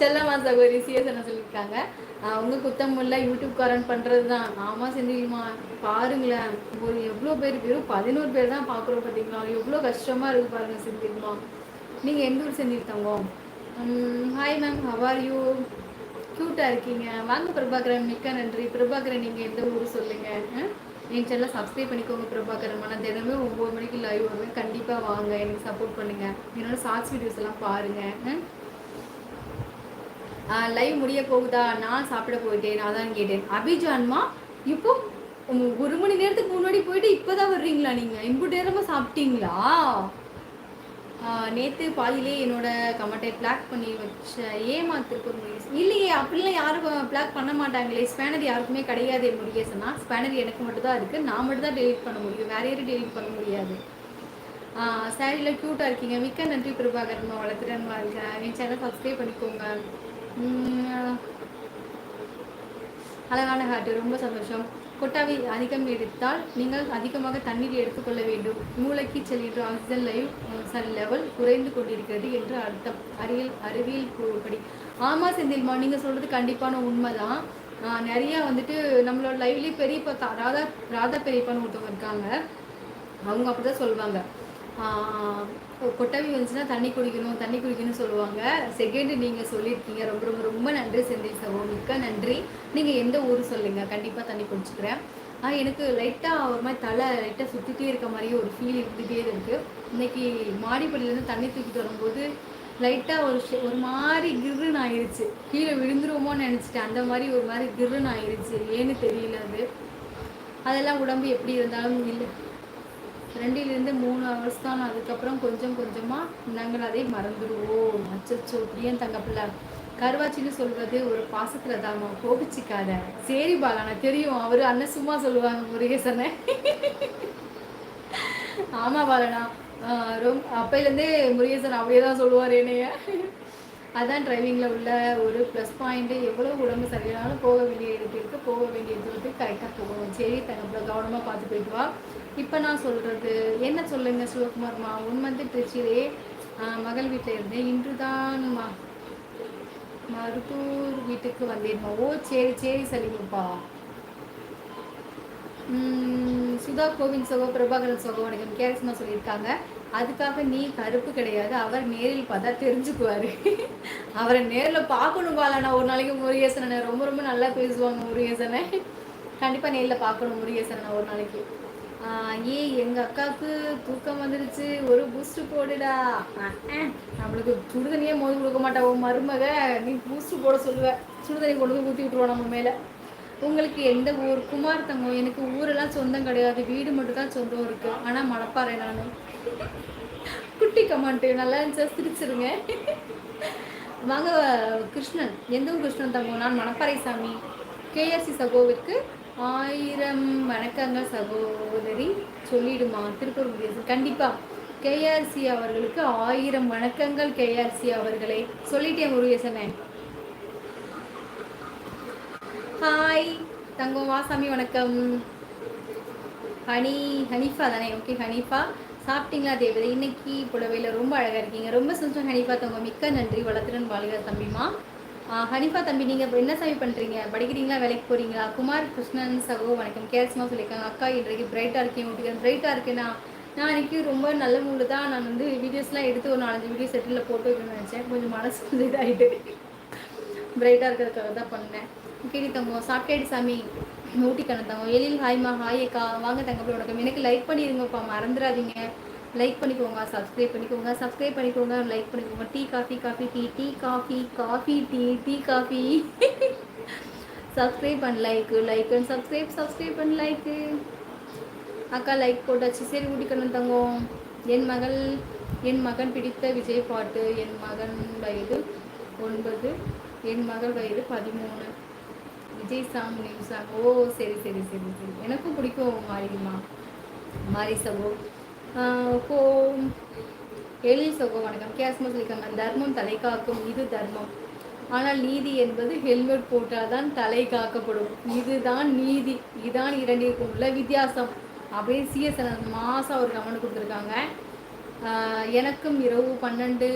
செல்லம்மா சகோதரி சிஎஸ்என சொல்லியிருக்காங்க. உங்கள் குத்தம் இல்லை, யூடியூப்காரன் பண்ணுறது தான். ஆமாம் செந்தில்மா, பாருங்களேன், ஒரு எவ்வளோ பேர், வெறும் 11 பேர் தான் பார்க்குறோம் பார்த்தீங்களா? எவ்வளோ கஷ்டமாக இருக்குது பாருங்கள் செந்தில்மா. நீங்கள் எந்த ஊர் Senthil Thangam? Hi ma'am, how are you? க்யூட்டாக இருக்கீங்க. வாங்க பிரபாகரன், மிக்க நன்றி. பிரபாகரன் நீங்கள் எந்த ஊர் சொல்லுங்கள். என் சேனலை சப்ஸ்கிரைப் பண்ணிக்கோங்க பிரபாகரன். நான் தினமும் 9 மணிக்கு லைவ் வருவேன். கண்டிப்பாக வாங்க, எனக்கு சப்போர்ட் பண்ணுங்கள். என்னோட ஷார்ட்ஸ் வீடியோஸ் எல்லாம் பாருங்கள். லைவ் முடிய போகுதா? நான் சாப்பிட போயிட்டேன், அதான் கேட்டேன். அபிஜான்மா, இப்போ 1 மணி நேரத்துக்கு முன்னாடி போயிட்டு இப்போதான் வர்றீங்களா? நீங்கள் இம்பு நேரமாக சாப்பிட்டீங்களா? நேற்று பாதியிலே என்னோட கமெண்ட்டை பிளாக் பண்ணி வச்ச ஏமாத்திருக்க இல்லையே, அப்படிலாம் யாரும் பிளாக் பண்ண மாட்டாங்களே. ஸ்பேனர் யாருக்குமே கிடையாது முருகேசனா. ஸ்பேனர் எனக்கு மட்டும் தான் இருக்குது. நான் மட்டும் தான் டெலிட் பண்ண முடியும், வேற யாரும் டெலிட் பண்ண முடியாது. சாரியில் க்யூட்டாக இருக்கீங்க. மிக்க நன்றி பிரபாகரன். வளர்த்துறேன் வாழ்க. என் சேனல் சப்ஸ்கிரைப் பண்ணிக்கோங்க. அழகான ஹார்ட், ரொம்ப சந்தோஷம். கொட்டாவை அதிகம் எடுத்தால் நீங்கள் அதிகமாக தண்ணீர் எடுத்துக்கொள்ள வேண்டும். மூளைக்கு செல்கின்ற ஆக்சிஜன் லெவல் குறைந்து கொண்டிருக்கிறது என்று அர்த்தம். அறிவியல் கூறுபடி. ஆமாம் செந்தில்மா, நீங்கள் சொல்கிறது கண்டிப்பான உண்மைதான். நிறையா வந்துட்டு நம்மளோட லைவ்லேயே பெரியப்பா ராதா பெரியப்பான்னு ஒருத்தவங்க இருக்காங்க. அவங்க அப்படி தான் சொல்லுவாங்க. கொட்டாவி வந்துச்சுன்னா தண்ணி குடிக்கணும்னு சொல்லுவாங்க. செகண்ட் நீங்கள் சொல்லியிருக்கீங்க. ரொம்ப ரொம்ப ரொம்ப நன்றி செந்தில் சகோ, மிக்க நன்றி. நீங்கள் எந்த ஊர் சொல்லுங்கள், கண்டிப்பாக தண்ணி குடிச்சுக்கிறேன். எனக்கு லைட்டாக ஒரு மாதிரி தலை லைட்டாக சுற்றிட்டே இருக்க மாதிரியே ஒரு ஃபீல் இருந்துகிட்டே இருக்குது. இன்றைக்கி மாடிப்படியிலேருந்து தண்ணி தூக்கிட்டு வரும்போது லைட்டாக ஒரு மாதிரி கிர்ருன்னு ஆயிடுச்சு. கீழே விழுந்துருவோமோன்னு நினச்சிட்டேன். அந்த மாதிரி ஒரு மாதிரி கிர்ருன்னு ஆயிடுச்சு. ஏன்னு தெரியல. அதெல்லாம் உடம்பு எப்படி இருந்தாலும் இல்லை, 2 to 3 hours தான். அதுக்கப்புறம் கொஞ்சம் கொஞ்சமாக நாங்கள் அதை மறந்துடுவோம். அச்சோ, பிரியன் தங்கப்பிள்ளை. கருவாச்சின்னு சொல்வது ஒரு பாசத்தில் தாமா, கோபிச்சிக்காத. சரி பாலானா, தெரியும். அவர் அண்ணன் சும்மா சொல்லுவாங்க முருகேசனை. ஆமாம் பாலனா, ரொம்ப அப்பையிலேருந்தே முருகேசன் அப்படியே தான் சொல்லுவார் என்னைய. அதான் டிரைவிங்கில் உள்ள ஒரு ப்ளஸ் பாயிண்ட்டு. எவ்வளோ உடம்பு சரியில்லைனாலும் போக வேண்டிய இடத்திற்கு போக வேண்டிய தூரத்துக்கு கரெக்டாக போகணும். சரி தங்கப்பிள்ளை, கவனமாக பார்த்து போயிட்டு வா. இப்போ நான் சொல்கிறது என்ன சொல்லுங்க சிவகுமார்மா. 1 month திருச்சியிலே மகள் வீட்டில் இருந்தேன். இன்று தான் மருத்தூர் வீட்டுக்கு வந்தேன்மா. ஓ சரி சரி சரிங்கப்பா. சுதா கோவிந்த் சகோ, பிரபாகரன் சகோ வணக்கம். கேரஸ்மா சொல்லியிருக்காங்க. அதுக்காக நீ கருப்பு கிடையாது, அவர் நேரில் பார்த்தா தெரிஞ்சுக்குவார். அவரை நேரில் பார்க்கணும் பாலண்ணா ஒரு நாளைக்கு. முருகேசனை ரொம்ப ரொம்ப நல்லா பேசுவாங்க முருகேசனை. கண்டிப்பாக நேரில் பார்க்கணும் முருகேசனை ஒரு நாளைக்கு. எங்கள் அக்காவுக்கு தூக்கம் வந்துருச்சு, ஒரு பூஸ்ட் போடுடா. நம்மளுக்கு சுடுதண்ணியே மோது கொடுக்க மாட்டா உன் மருமக. நீ பூஸ்ட் போட சொல்லுவேன், சுடுதண்ணி கொண்டு போய் ஊற்றி விட்டுருவோம் நம்ம மேலே. உங்களுக்கு எந்த ஊர்? குமார் தங்கம். எனக்கு ஊரெல்லாம் சொந்தம் கிடையாது, வீடு மட்டும் தான் சொந்தம் இருக்குது. ஆனால் மணப்பாறை. நான் குட்டி கமாண்ட்டு நல்லா இருந்துச்சா? சிரிச்சிருங்க. வாங்க கிருஷ்ணன். எந்த ஊர் கிருஷ்ணன் தங்கம்? நான் மணப்பாறை சாமி. கேஆர்சி சகோவிற்கு 1000 வணக்கங்கள் சகோதரி. சொல்லிடுமா திருப்பூர் முருகேசன்? கண்டிப்பாக கேஆர்சி அவர்களுக்கு 1000 வணக்கங்கள். கேஆர்சி அவர்களே சொல்லிட்டேன் முருகேசனே. ஹாய் தங்கம் வாசாமி, வணக்கம். ஹனீஃபா தானே? ஓகே ஹனீஃபா, சாப்பிட்டீங்களா தேவதை? இன்னைக்கு புடவையில் ரொம்ப அழகாக இருக்கீங்க. ரொம்ப சந்தோஷம் ஹனீஃபா தங்கம், மிக்க நன்றி. வளர்த்துடன் வாழ்க தம்பிமா. ஹனிஃபா தம்பி, நீங்கள் என்ன சாமி பண்ணுறீங்க? படிக்கிறீங்களா, வேலைக்கு போகிறீங்களா? குமார் கிருஷ்ணன் சகோ வணக்கம். கேர்ஸ்மா சொல்லியிருக்காங்க. அக்கா இன்றைக்கு பிரைட்டாக இருக்கேன். உங்களுக்கு பிரைட்டாக இருக்கேன்னா நான் இன்றைக்கி ரொம்ப நல்ல மூடு தான். நான் வந்து வீடியோஸ்லாம் எடுத்து ஒரு 4-5 வீடியோ செட்டில் போட்டு வைக்கணும்னு நினச்சேன். கொஞ்சம் மனசு இதாகிட்டு பிரைட்டாக இருக்கிறதுக்காக தான் பண்ணேன். ஓகே தங்கம், சாப்பிட்டேடி சாமி. ஊட்டி கண்ண தங்கம். எழில் ஹாய்மா. ஹாய் அக்கா, வாங்க தங்கப்படி வணக்கம். எனக்கு லைக் பண்ணிடுங்கப்பா, மறந்துடாதீங்க. லைக் பண்ணிக்கோங்க, சப்ஸ்கிரைப் பண்ணிக்கோங்க, லைக் பண்ணிக்கோங்க. Tea coffee subscribe and like and subscribe and like. அக்கா லைக் போட்டாச்சு. சரி ஊட்டிக்கணும் தங்கம். என் மகன் பிடித்த விஜய் பாட்டு. என் மகன் வயது 9, என் மகள் வயது 13. Vijay song new song. ஓ சரி. எனக்கும் பிடிக்கும் மாரி சகோ. எழில் சகோ வணக்கம். கேஸ்மா சொல்லியிருக்காங்க. தர்மம் தலை காக்கும், இது தர்மம். ஆனால் நீதி என்பது ஹெல்மெட் போட்டால் தான் தலை காக்கப்படும். இதுதான் நீதி. இதுதான் 2க்கும் உள்ள வித்தியாசம். அப்படியே சிஎஸ்என் மாதம் ஒரு கமெண்ட் கொடுத்துருக்காங்க. எனக்கும் இரவு 12